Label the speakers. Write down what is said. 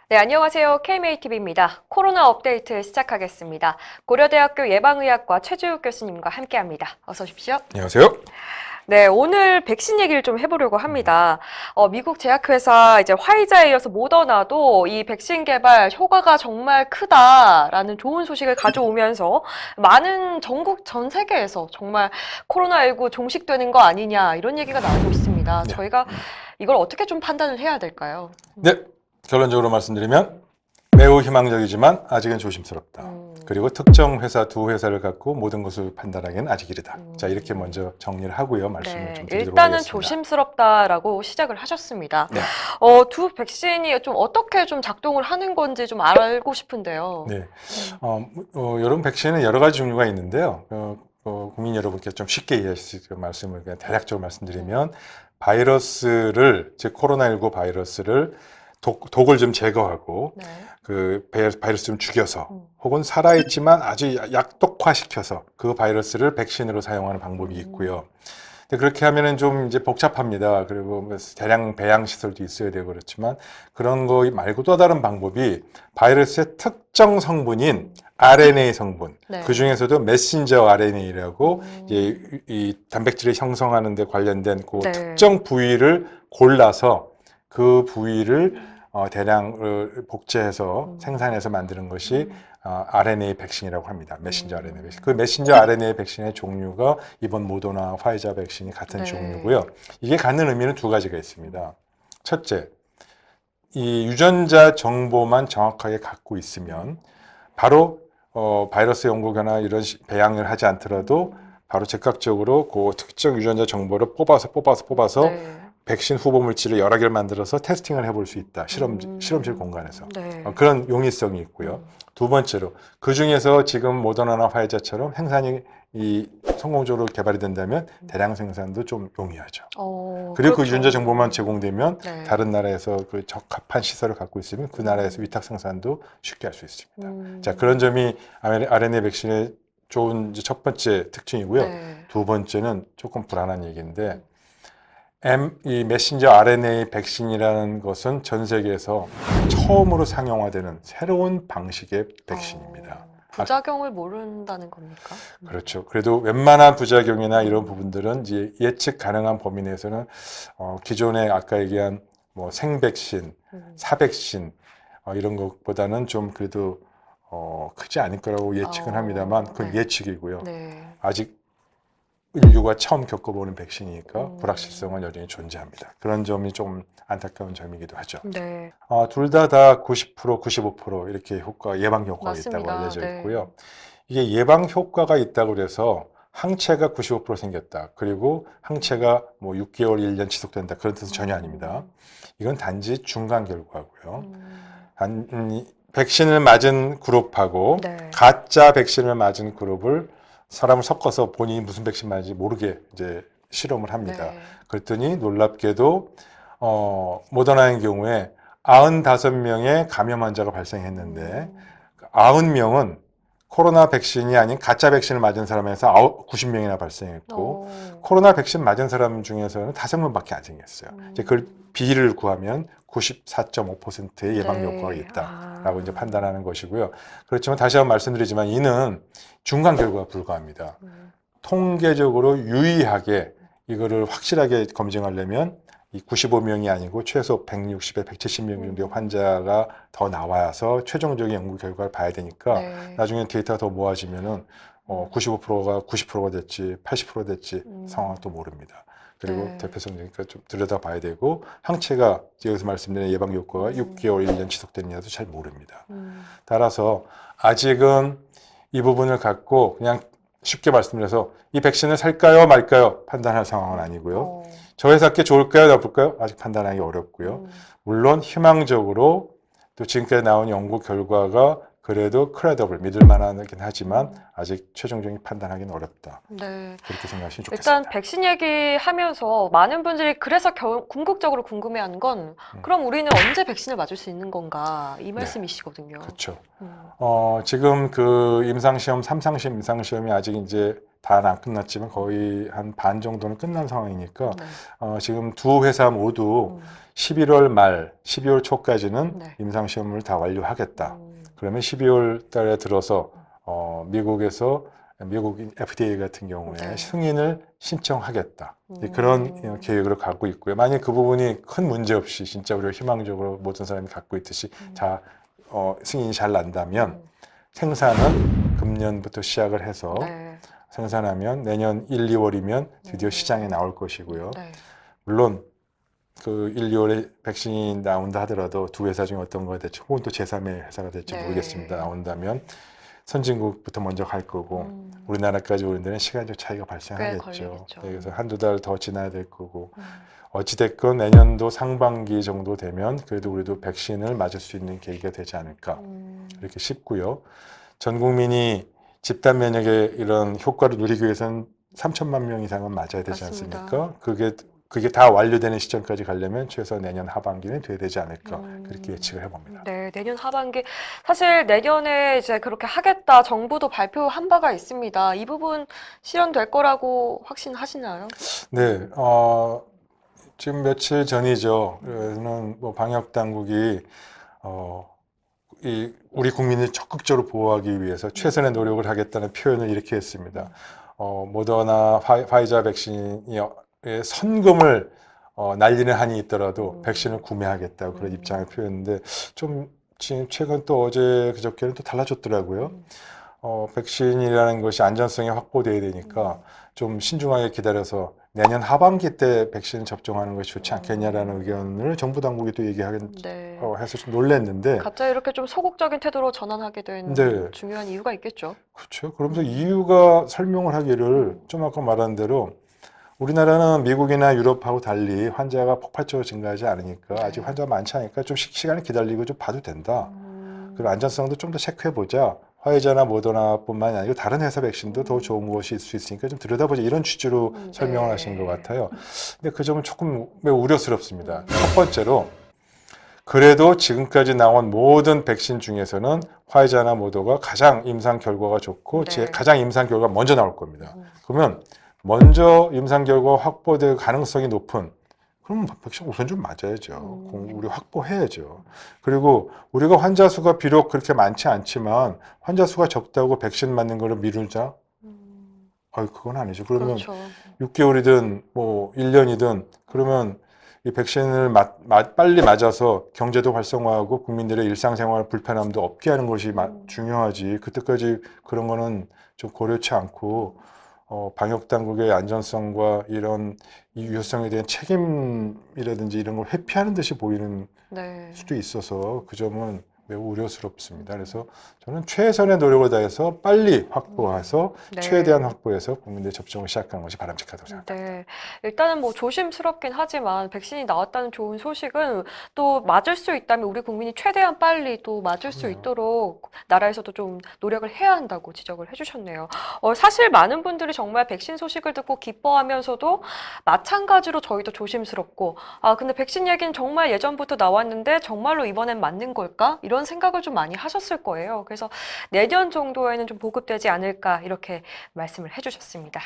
Speaker 1: 네, 안녕하세요. KMATV입니다. 코로나 업데이트 시작하겠습니다. 고려대학교 예방의학과 최주욱 교수님과 함께합니다. 어서 오십시오.
Speaker 2: 안녕하세요.
Speaker 1: 네, 오늘 백신 얘기를 좀 해보려고 합니다. 미국 제약회사 이제 화이자에 이어서 모더나도 이 백신 개발 효과가 정말 크다라는 좋은 소식을 가져오면서 많은 전국 전 세계에서 정말 코로나19 종식되는 거 아니냐 이런 얘기가 나오고 있습니다.
Speaker 2: 네.
Speaker 1: 저희가 이걸 어떻게 좀 판단을 해야 될까요?
Speaker 2: 네, 결론적으로 말씀드리면 매우 희망적이지만 아직은 조심스럽다. 그리고 특정 회사 두 회사를 갖고 모든 것을 판단하기는 아직 이르다. 자, 이렇게 먼저 정리를 하고요. 말씀을 좀 드리도록
Speaker 1: 일단은
Speaker 2: 하겠습니다.
Speaker 1: 조심스럽다라고 시작을 하셨습니다.
Speaker 2: 네.
Speaker 1: 두 백신이 좀 어떻게 좀 작동을 하는 건지 좀 알고 싶은데요.
Speaker 2: 네. 여러 백신은 여러 가지 종류가 있는데요. 국민 여러분께 좀 쉽게 이해하실 수 있게 말씀을 그냥 대략적으로 말씀드리면 바이러스를, 즉 코로나19 바이러스를 독을 좀 제거하고
Speaker 1: 네.
Speaker 2: 그 바이러스 좀 죽여서 혹은 살아있지만 아주 약독화시켜서 그 바이러스를 백신으로 사용하는 방법이 있고요. 근데 그렇게 하면은 좀 이제 복잡합니다. 그리고 뭐 대량 배양 시설도 있어야 되고 그렇지만 그런 거 말고 또 다른 방법이 바이러스의 특정 성분인 RNA 성분,
Speaker 1: 네.
Speaker 2: 그 중에서도 메신저 RNA라고 이제 이 단백질을 형성하는 데 관련된 그
Speaker 1: 네.
Speaker 2: 특정 부위를 골라서 그 부위를 대량 복제해서 생산해서 만드는 것이 RNA 백신이라고 합니다. 메신저 RNA 백신. 그 메신저 RNA 백신의 종류가 이번 모더나 화이자 백신이 같은
Speaker 1: 네.
Speaker 2: 종류고요. 이게 갖는 의미는 두 가지가 있습니다. 첫째, 이 유전자 정보만 정확하게 갖고 있으면 바로 바이러스 연구나 이런 배양을 하지 않더라도 바로 즉각적으로 그 특정 유전자 정보를 뽑아서
Speaker 1: 네.
Speaker 2: 백신 후보 물질을 여러 개를 만들어서 테스팅을 해볼 수 있다. 실험실 공간에서.
Speaker 1: 네.
Speaker 2: 그런 용이성이 있고요. 두 번째로 그 중에서 지금 모더나나 화이자처럼 생산이 성공적으로 개발이 된다면 대량 생산도 좀 용이하죠. 그리고
Speaker 1: 그렇죠.
Speaker 2: 그 유전자 정보만 제공되면
Speaker 1: 네.
Speaker 2: 다른 나라에서 그 적합한 시설을 갖고 있으면 그 나라에서 위탁 생산도 쉽게 할 수 있습니다. 자, 그런 점이 RNA 백신의 좋은 이제 첫 번째 특징이고요.
Speaker 1: 네.
Speaker 2: 두 번째는 조금 불안한 얘기인데 이 메신저 RNA 백신이라는 것은 전 세계에서 처음으로 상용화되는 새로운 방식의 백신입니다.
Speaker 1: 부작용을 모른다는 겁니까?
Speaker 2: 그렇죠. 그래도 웬만한 부작용이나 이런 부분들은 이제 예측 가능한 범위 내에서는 기존에 아까 얘기한 뭐 생백신, 사백신 이런 것보다는 좀 그래도 크지 않을 거라고 예측은 합니다만 그건
Speaker 1: 네.
Speaker 2: 예측이고요.
Speaker 1: 네.
Speaker 2: 아직 인류가 처음 겪어보는 백신이니까 불확실성은 여전히 존재합니다. 그런 점이 좀 안타까운 점이기도 하죠.
Speaker 1: 네.
Speaker 2: 둘 다 90%, 95% 이렇게 예방 효과가
Speaker 1: 맞습니다.
Speaker 2: 있다고 알려져
Speaker 1: 네.
Speaker 2: 있고요. 이게 예방 효과가 있다고 그래서 항체가 95% 생겼다. 그리고 항체가 뭐 6개월, 1년 지속된다. 그런 뜻은 전혀 아닙니다. 이건 단지 중간 결과고요. 백신을 맞은 그룹하고
Speaker 1: 네.
Speaker 2: 가짜 백신을 맞은 그룹을 사람을 섞어서 본인이 무슨 백신 맞는지 모르게 이제 실험을 합니다.
Speaker 1: 네.
Speaker 2: 그랬더니 놀랍게도 모더나의 경우에 95명의 감염 환자가 발생했는데 90명은 코로나 백신이 아닌 가짜 백신을 맞은 사람에서 90명이나 발생했고 코로나 백신 맞은 사람 중에서는 5명밖에 안 생겼어요. 이제 그걸 비율을 구하면 94.5%의 예방
Speaker 1: 네.
Speaker 2: 효과가 있다라고 이제 판단하는 것이고요. 그렇지만 다시 한번 말씀드리지만 이는 중간 결과가 불과합니다. 통계적으로 유의하게 이거를 확실하게 검증하려면 이 95명이 아니고 최소 160에 170명 정도의 환자가 더 나와서 최종적인 연구 결과를 봐야 되니까
Speaker 1: 네.
Speaker 2: 나중에 데이터가 더 모아지면은 95%가 90%가 됐지 80% 됐지 상황은 또 모릅니다. 그리고
Speaker 1: 네.
Speaker 2: 대표성이니까 좀 들여다봐야 되고 항체가 여기서 말씀드린 예방 효과가 6개월, 1년 지속되느냐도 잘 모릅니다. 따라서 아직은 이 부분을 갖고 그냥 쉽게 말씀드려서 이 백신을 살까요 말까요 판단할 상황은 아니고요. 저 회사께 좋을까요 나쁠까요 아직 판단하기 어렵고요. 물론 희망적으로 또 지금까지 나온 연구 결과가 그래도 크레더블 믿을 만하긴 하지만 아직 최종적인 판단하기는 어렵다.
Speaker 1: 네.
Speaker 2: 그렇게 생각하시면 좋겠습니다.
Speaker 1: 일단 백신 얘기하면서 많은 분들이 그래서 궁극적으로 궁금해하는 건 그럼 우리는 언제 백신을 맞을 수 있는 건가 이 말씀이시거든요.
Speaker 2: 그렇죠. 지금 그 임상시험, 3상시험 임상시험이 아직 이제 다는 안 끝났지만 거의 한 반 정도는 끝난 상황이니까
Speaker 1: 네.
Speaker 2: 지금 두 회사 모두 11월 말, 12월 초까지는
Speaker 1: 네.
Speaker 2: 임상시험을 다 완료하겠다. 그러면 12월 달에 들어서 미국 FDA 같은 경우에
Speaker 1: 네.
Speaker 2: 승인을 신청하겠다. 그런 계획으로 가고 있고요. 만약 그 부분이 큰 문제 없이 진짜 우리가 희망적으로 모든 사람이 갖고 있듯이 다 승인이 잘 난다면 생산은 금년부터 시작을 해서
Speaker 1: 네.
Speaker 2: 생산하면 내년 1, 2월이면 드디어 시장에 나올 것이고요.
Speaker 1: 네.
Speaker 2: 물론 그 1, 2월에 백신이 나온다 하더라도 두 회사 중에 어떤 거가 될지 혹은 또 제3의 회사가 될지
Speaker 1: 네.
Speaker 2: 모르겠습니다. 나온다면 선진국부터 먼저 갈 거고 우리나라까지 오는 데는 시간적 차이가
Speaker 1: 꽤
Speaker 2: 발생하겠죠.
Speaker 1: 걸리겠죠.
Speaker 2: 네, 그래서 한두 달 더 지나야 될 거고 어찌됐건 내년도 상반기 정도 되면 그래도 우리도 백신을 맞을 수 있는 계기가 되지 않을까 이렇게 싶고요. 전 국민이 집단 면역의 이런 효과를 누리기 위해서는 3천만 명 이상은 맞아야 되지
Speaker 1: 맞습니다.
Speaker 2: 않습니까? 그게 다 완료되는 시점까지 가려면 최소 내년 하반기는 돼야 되지 않을까 그렇게 예측을 해봅니다.
Speaker 1: 네, 내년 하반기. 사실 내년에 이제 그렇게 하겠다 정부도 발표한 바가 있습니다. 이 부분 실현될 거라고 확신하시나요?
Speaker 2: 네, 지금 며칠 전이죠. 그래서는 뭐 방역 당국이 우리 국민을 적극적으로 보호하기 위해서 최선의 노력을 하겠다는 표현을 이렇게 했습니다. 모더나 파이자 백신이 선금을 날리는 한이 있더라도 백신을 구매하겠다고 그런 입장을 표했는데 좀 지금 최근 또 어제 그저께는 또 달라졌더라고요. 백신이라는 것이 안전성이 확보돼야 되니까 좀 신중하게 기다려서 내년 하반기 때 백신 접종하는 것이 좋지 않겠냐라는 의견을 정부 당국이 또
Speaker 1: 네.
Speaker 2: 해서 좀 놀랐는데
Speaker 1: 갑자기 이렇게 좀 소극적인 태도로 전환하게 된
Speaker 2: 네.
Speaker 1: 중요한 이유가 있겠죠.
Speaker 2: 그렇죠. 그러면서 이유가 설명을 하기를 좀 아까 말한 대로 우리나라는 미국이나 유럽하고 달리 환자가 폭발적으로 증가하지 않으니까 아직 환자가 많지 않으니까 좀 시간을 기다리고 좀 봐도 된다. 그리고 안전성도 좀 더 체크해보자. 화이자나 모더나뿐만이 아니고 다른 회사 백신도 더 좋은 것이 있을 수 있으니까 좀 들여다보자. 이런 취지로 설명을 하신 것 같아요. 근데 그 점은 조금 매우 우려스럽습니다. 첫 번째로 그래도 지금까지 나온 모든 백신 중에서는 화이자나 모더가 가장 임상 결과가 좋고 가장 임상 결과가 먼저 나올 겁니다. 그러면 먼저 임상 결과 확보될 가능성이 높은 그럼 백신 우선 좀 맞아야죠. 우리 확보해야죠. 그리고 우리가 환자 수가 비록 그렇게 많지 않지만 환자 수가 적다고 백신 맞는 거를 미루자? 그건 아니죠. 그러면
Speaker 1: 그렇죠.
Speaker 2: 6개월이든 뭐 1년이든 그러면 이 백신을 빨리 맞아서 경제도 활성화하고 국민들의 일상생활 불편함도 없게 하는 것이 중요하지. 그때까지 그런 거는 좀 고려치 않고 방역 당국의 안전성과 이런 이 유효성에 대한 책임이라든지 이런 걸 회피하는 듯이 보이는 수도 있어서 그 점은 매우 우려스럽습니다. 그래서 저는 최선의 노력을 다해서 빨리 확보해서 최대한 확보해서 국민들 접종을 시작하는 것이 바람직하다고 생각합니다.
Speaker 1: 네, 일단은 뭐 조심스럽긴 하지만 백신이 나왔다는 좋은 소식은 또 맞을 수 있다면 우리 국민이 최대한 빨리 또 맞을 수 있도록 나라에서도 좀 노력을 해야 한다고 지적을 해주셨네요. 사실 많은 분들이 정말 백신 소식을 듣고 기뻐하면서도 마찬가지로 저희도 조심스럽고 근데 백신 얘기는 정말 예전부터 나왔는데 정말로 이번엔 맞는 걸까? 이런 생각을 좀 많이 하셨을 거예요. 그래서 내년 정도에는 좀 보급되지 않을까 이렇게 말씀을 해주셨습니다.